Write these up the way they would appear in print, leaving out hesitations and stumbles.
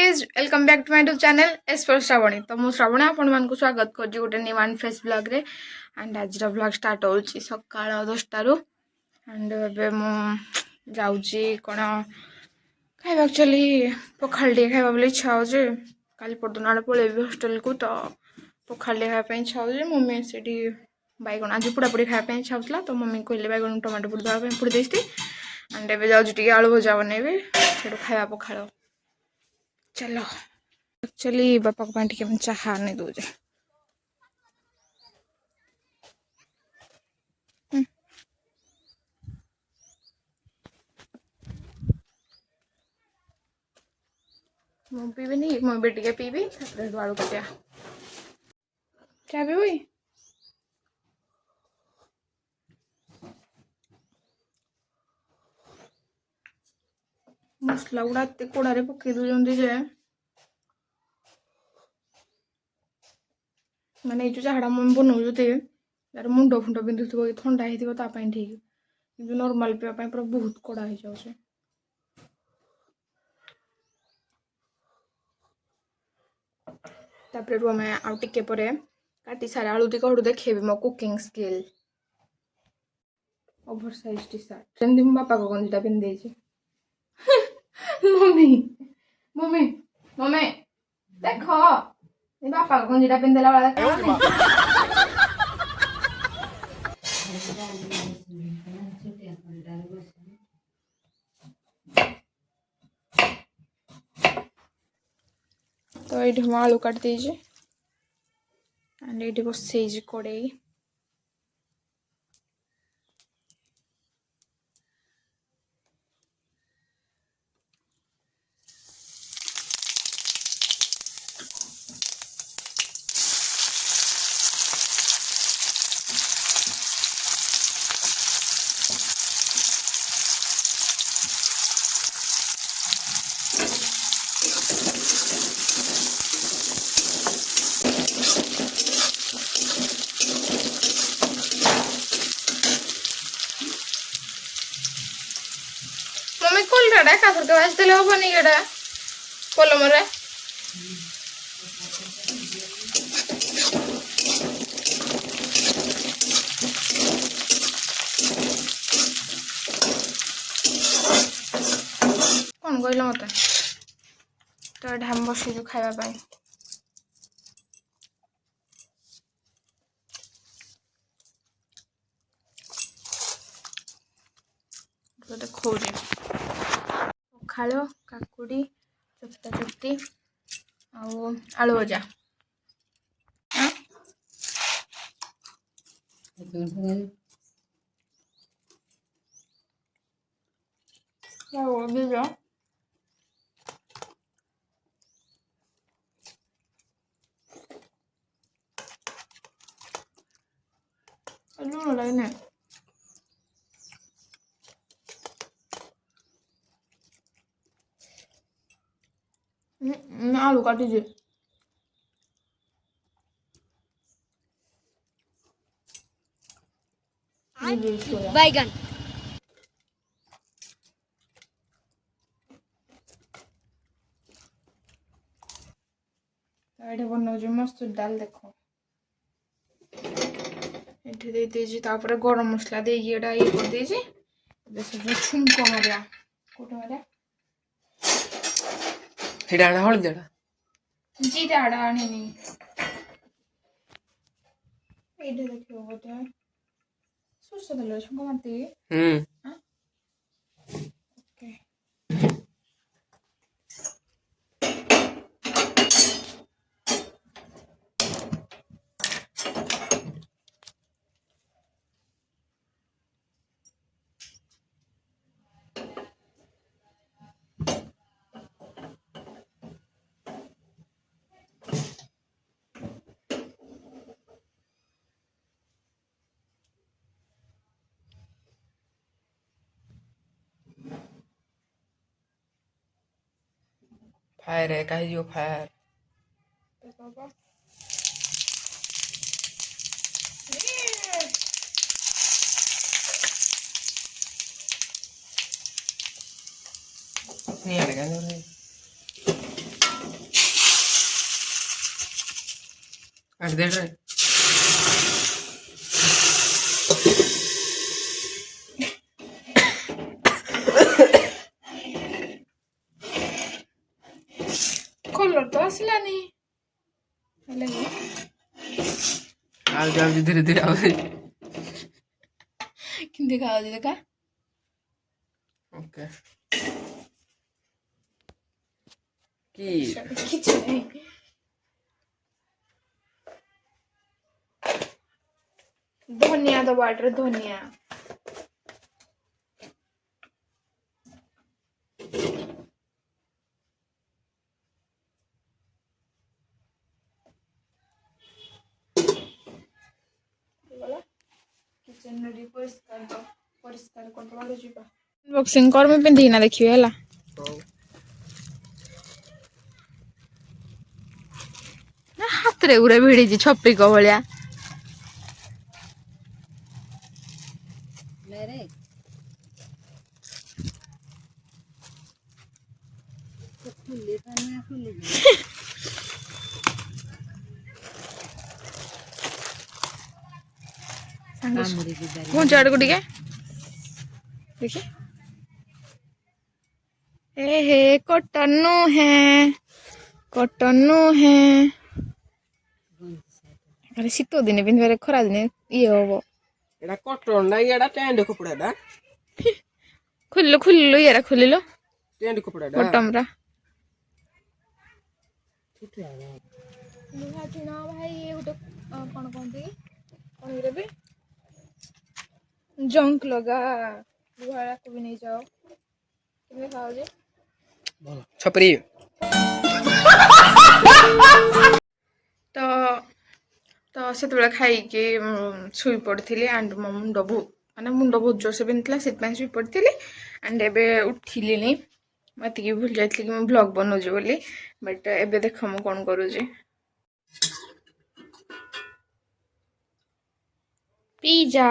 Guys welcome back to my YouTube channel S for Shravani. तो मु श्रावणी आपण मानकु स्वागत करजी गोटे न्यू एंड फ्रेश ब्लॉग रे। एंड आज ब्लॉग स्टार्ट होची सकाळ 10 रु। एंड एबे मु जाउची कोन खाइबा एक्चुअली पखाल डी खाइबा बोली इच्छा होजे। काली पडदन आड़ पळेबी हॉस्टल को तो पखाल डी खाइबा इच्छा होजे। मम्मी सेठी बैगन आज पुड़ा पुड़ी खाइबा इच्छा होतला तो मम्मी कहले बैगन टमाटो पुड़ी दवा पुड़ी देस्ती। एंड एबे जाउची टिके आलू भजा बनेबे सेठो खाइबा पखाल। चलो एक्चुअली बापा को टिके चाहा नहीं दूजे मु पीबी नहीं मुझे टिके पीबी आलू कटिया चाह पीबी मसला गुड़ा एत कोड़े पकई दूसरी जे माने जो चाहटा मम्मी बनाऊे यार मुंड फुंड बिंधु थो थंडा होता ठीक कि नॉर्मल पीवा पूरा बहुत कड़ा हो जाए। तापर रू मैं आउ टिके परे काटी सारे आलू दी कड़ू देखेबी मो cooking skill. Over size T shirt सेमती मो बापा को गंजीटा पिंधे मम्मी मम्मी मम्मी देखो बापा को गंजीटा पिंधेला वाला तो ये हम आलू काट दीजिए एंड ये बस कड़े मम्मी कल रहा का करके आज देले होबनी एडा कलम रे कौन कहल मत तो ढाम बस खावा देखो पखाल काकुड़ी चकटा चकटी आलू भजा लूण लगे आलू काटी बैगन ये बनाऊँ मस्त डाल देखो ये दे तापर गरम मसला दे ये कर दे छुंक मारिया कोटे मारिया हिडाड़ा हळदीड़ा जीरा आड़ा आनी एडे देखियो बोटे सोरसा देलो छुंक मारती ओके फायर है कहीं जो फायर नहीं आ रहा କାଟି ଦେ ରେ କଲର ତ ଆସିଲାନି ହେଲେ ଆଉ ଯାଉଛି ଧୀରେ ଧୀରେ ଆଉଛି କେମିତି ଦେଖାଯାଉଛି ଦେଖା ଓକେ କି କିଛି ନାହିଁ ଧନିଆ ଦବ ବାଟରେ ଧନିଆ किचन रे परिष्कार करदे ଯିବା अनबॉक्सिंग कर मैं पिंधिना देखिए हला ना हाथ रे उरे भिड़ी जी छपरी को भलिया मेरे तो खुली पानी खुली कौन चाड़ को टिके देखिए ए हे कटन्नू है अरे शीत दिन पिंधे खरा दिन ये हम एटा कटन ना एटा टेंड कपड़ाटा खुलिलो ये खुलिलो टेंड कपड़ाटा बटम रा ठीक है लुहा टिना भाई ये गोटे कौन कहते कहीं भी जंक लगा लुहा को भी नहीं जाओ तुम्हें खाओ जे छपरी तो तो से खाई शुई पड़ी एंड मो मुंड माने मुंड बहुत जोर से बिंदला से शुई पड़ी एंड एबे उठिली मत भूल जाती कि मैं ब्लॉग बनाऊँ बोली बट एबे देख मु कौन करुँची पिज्जा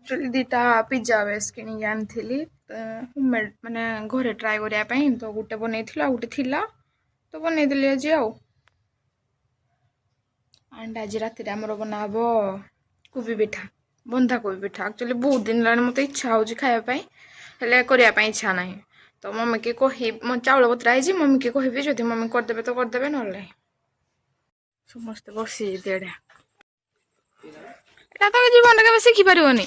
एक्चुअली दीटा पिज्जा बेस कि आनी होममेड माने घरे ट्राए करने तो गोटे बनई गोटे थिला तो बनईदेली आज एंड आज रात आमर बनाब कोबी पिठा बंधा कोबी पिठा एक्चुअली बहुत दिन लाने मत इच्छा हो खायापाई हेल्ले करने इच्छा ना तो मम्मी के कह मो चाउल बतराई मम्मी के कहबी जदि मम्मी करदे तो करदे ना समस्ते बसी एड़ा तो जीवन के शिखी पारनी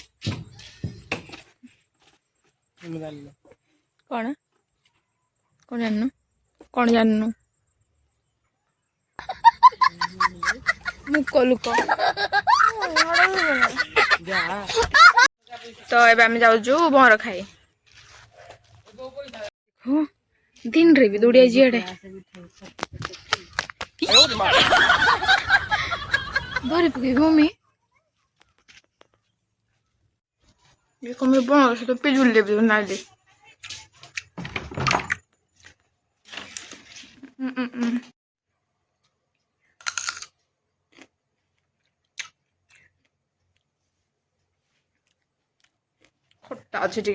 कौन कौन जाननु कौन जाननु मुक लुक तो एबे आम जाऊँ बर खाई हाँ दिन रे भी दौड़िया जीड़े धरी पकई मम्मी ये कम बन से तो पिजुल भी नाली खट्टा अच्छे टे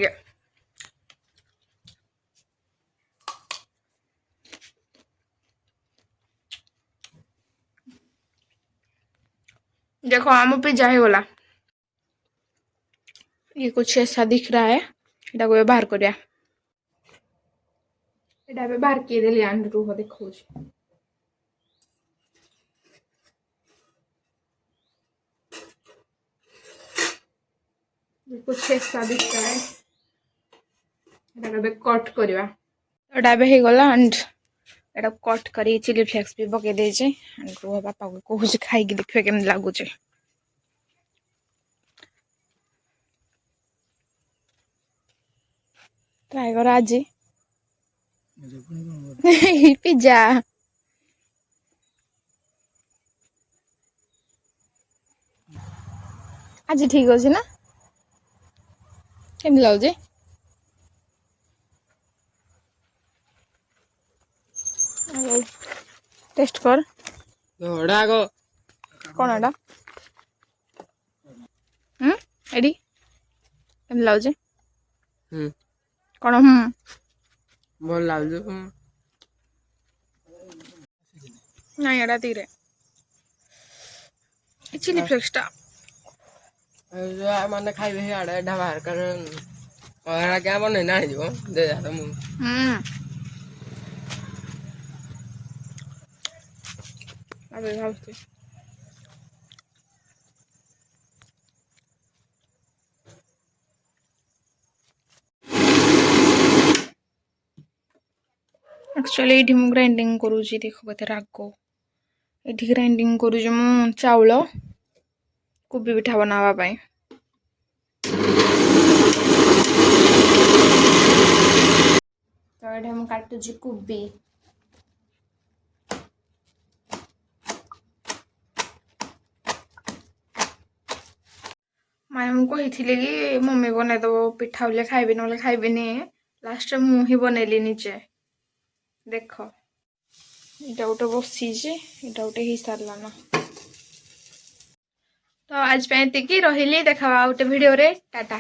देखो आम पिज्जा हो गला ये कुछ ऐसा दिख रहा है इटा को बाहर करिया इटा बाहर किए देली आंड रुह देखो कुछ ऐसा दिख रहा है इटा कट करवा इटा हो गला एंड इटा कट करी चिली फ्लेक्स भी पकई देजे एंड रुह बापा को कहूँ खाई देखिए केम लगुच ट्राई कर आज पिज्जा आज ठीक अच्छे ना केमती लगुच टेस्ट कर कौन एटा एडी केमती लगुच कौन भल लागु ନାଇଁ ଏଇଟା ଧୀରେ ଚିଲି ଫ୍ଲେକ୍ସଟା ମାନେ ଖାଇବେ ସିଆଡ଼େ ଢାବା ହେରିକାରେ ଆଜ୍ଞା ବନେଇନା ହେଇଯିବ ଦେ ମୁଁ ଏବେ ଭାବୁଛି ଆକ୍ଚୁଆଲି ଏଇଠି ମୁଁ ଗ୍ରାଇଣ୍ଡିଙ୍ଗ କରୁଛି ଦେଖ କେତେ ରାଗ ଏଇଠି ଗ୍ରାଇଣ୍ଡିଙ୍ଗ କରୁଛି ମୁଁ ଚାଉଳ କୋବି ପିଠା ବନାବା ପାଇଁ ତ ଏଇଠି ମୁଁ କାଟୁଛି କୋବି ମାଇଁ ମୁଁ କହିଥିଲି କି ମମ୍ମି ବନେଇଦବ ପିଠା ବୋଲେ ଖାଇବି ନହେଲେ ଖାଇବିନି ଲାଷ୍ଟରେ ମୁଁ ହିଁ ବନେଇଲି ନିଜେ ଦେଖ ଏଇଟା ଗୋଟେ ବସିଛି ଏଇଟା ଗୋଟେ ହେଇସାରିଲା ନା ତ ଆଜି ପାଇଁ ଏତିକି ରହିଲି ଦେଖାବା ଗୋଟେ ଭିଡ଼ିଓରେ ଟାଟା।